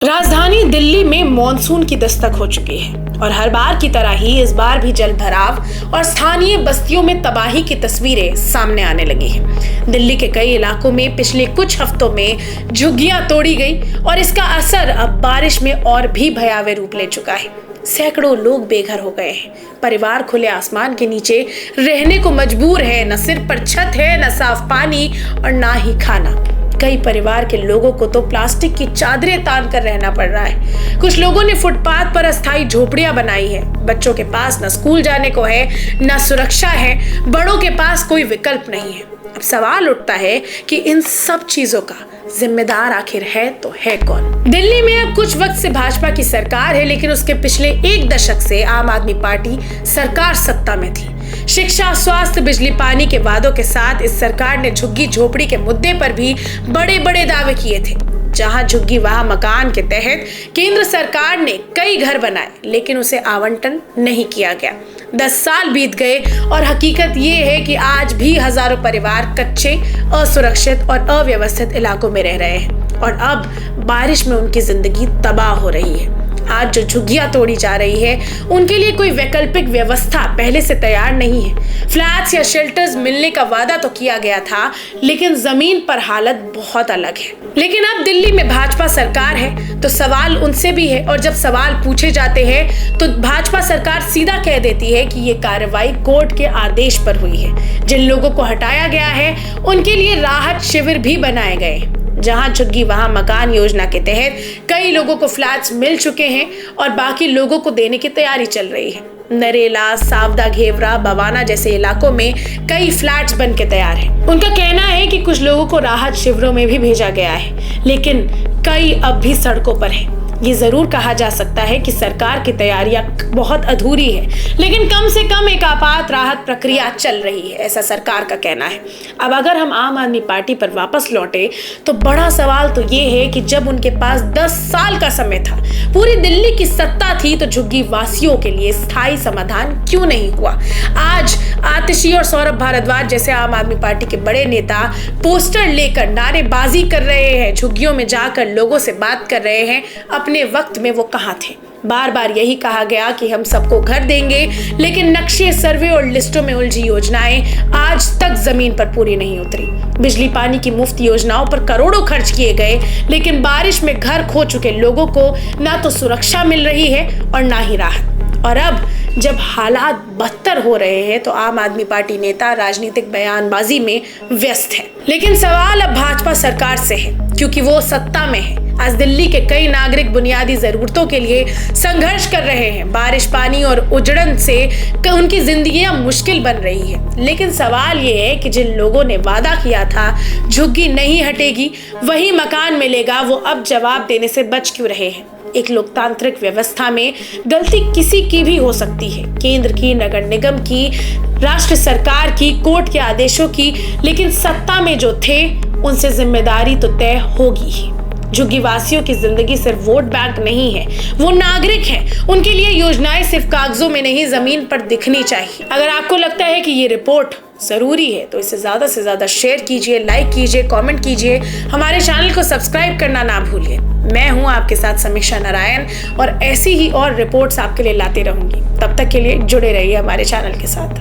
राजधानी दिल्ली में मॉनसून की दस्तक हो चुकी है और हर बार की तरह ही इस बार भी जल भराव और स्थानीय बस्तियों में तबाही की तस्वीरें सामने आने लगी हैं। दिल्ली के कई इलाकों में पिछले कुछ हफ्तों में झुग्गियां तोड़ी गई और इसका असर अब बारिश में और भी भयावह रूप ले चुका है। सैकड़ों लोग बेघर हो गए हैं। परिवार खुले आसमान के नीचे रहने को मजबूर है। न सिर पर छत है, न साफ पानी और ना ही खाना। कई परिवार के लोगों को तो प्लास्टिक की चादरें तान कर रहना पड़ रहा है। कुछ लोगों ने फुटपाथ पर अस्थायी झोपड़ियां बनाई है। बच्चों के पास न स्कूल जाने को है, न सुरक्षा है, बड़ों के पास कोई विकल्प नहीं है। अब सवाल उठता है कि इन सब चीजों का जिम्मेदार आखिर है तो है कौन? दिल्ली में अब कुछ वक्त से भाजपा की सरकार है, लेकिन उसके पिछले एक दशक से आम आदमी पार्टी सरकार सत्ता में थी। शिक्षा, स्वास्थ्य, बिजली, पानी के वादों के साथ इस सरकार ने झुग्गी झोपड़ी के मुद्दे पर भी बड़े बड़े दावे किए थे। जहां झुग्गी वहां मकान के तहत केंद्र सरकार ने कई घर बनाए, लेकिन उसे आवंटन नहीं किया गया। 10 साल बीत गए और हकीकत ये है कि आज भी हजारों परिवार कच्चे, असुरक्षित और अव्यवस्थित इलाकों में रह रहे हैं और अब बारिश में उनकी जिंदगी तबाह हो रही है। आज जो झुग्गियां तोड़ी जा रही है, उनके लिए कोई वैकल्पिक व्यवस्था पहले से तैयार नहीं है। फ्लैट्स या शेल्टर्स मिलने का वादा तो किया गया था, लेकिन जमीन पर हालत बहुत अलग है। लेकिन अब दिल्ली में भाजपा सरकार है तो सवाल उनसे भी है, और जब सवाल पूछे जाते हैं तो भाजपा सरकार सीधा कह देती है कि ये कार्रवाई कोर्ट के आदेश पर हुई है। जिन लोगों को हटाया गया है उनके लिए राहत शिविर भी बनाए गए। जहां झुग्गी वहां मकान योजना के तहत कई लोगों को फ्लैट्स मिल चुके हैं और बाकी लोगों को देने की तैयारी चल रही है। नरेला, सावदा, घेवरा, बवाना जैसे इलाकों में कई फ्लैट्स बन के तैयार हैं। उनका कहना है कि कुछ लोगों को राहत शिविरों में भी भेजा गया है, लेकिन कई अब भी सड़कों पर हैं। ये जरूर कहा जा सकता है कि सरकार की तैयारियां बहुत अधूरी है, लेकिन कम से कम एक आपात राहत प्रक्रिया चल रही है, ऐसा सरकार का कहना है। अब अगर हम आम आदमी पार्टी पर वापस लौटे तो बड़ा सवाल तो ये है कि जब उनके पास 10 साल का समय था, पूरी दिल्ली की सत्ता थी, तो झुग्गी वासियों के लिए स्थायी समाधान क्यों नहीं हुआ? आज आतिशी और सौरभ भारद्वाज जैसे आम आदमी पार्टी के बड़े नेता पोस्टर लेकर नारेबाजी कर रहे हैं, झुग्गियों में जाकर लोगों से बात कर रहे हैं। अपने वक्त में वो कहां थे? बार बार यही कहा गया कि हम सबको घर देंगे, लेकिन नक्शे, सर्वे और लिस्टों में उलझी योजनाएं आज तक जमीन पर पूरी नहीं उतरी। बिजली पानी की मुफ्त योजनाओं पर करोड़ों खर्च किए गए, लेकिन बारिश में घर खो चुके लोगों को ना तो सुरक्षा मिल रही है और ना ही राहत। और अब जब हालात बदतर हो रहे हैं तो आम आदमी पार्टी नेता राजनीतिक बयानबाजी में व्यस्त है। लेकिन सवाल अब भाजपा सरकार से है, क्योंकि वो सत्ता में है। आज दिल्ली के कई नागरिक बुनियादी जरूरतों के लिए संघर्ष कर रहे हैं। बारिश, पानी और उजड़न से उनकी जिंदगियां मुश्किल बन रही है। लेकिन सवाल ये है कि जिन लोगों ने वादा किया था झुग्गी नहीं हटेगी, वही मकान मिलेगा, वो अब जवाब देने से बच क्यों रहे हैं? एक लोकतांत्रिक व्यवस्था में गलती किसी की भी हो सकती है, केंद्र की, नगर निगम की, राष्ट्र सरकार की, कोर्ट के आदेशों की, लेकिन सत्ता में जो थे उनसे जिम्मेदारी तो तय होगी ही। झुग्गी वासियों की जिंदगी सिर्फ वोट बैंक नहीं है, वो नागरिक हैं। उनके लिए योजनाएं सिर्फ कागजों में नहीं, जमीन पर दिखनी चाहिए। अगर आपको लगता है कि ये रिपोर्ट जरूरी है तो इसे ज्यादा से ज्यादा शेयर कीजिए, लाइक कीजिए, कमेंट कीजिए। हमारे चैनल को सब्सक्राइब करना ना भूलिए। मैं हूं आपके साथ समीक्षा नारायण और ऐसी ही और रिपोर्ट्स आपके लिए लाते रहूंगी। तब तक के लिए जुड़े रहिए हमारे चैनल के साथ।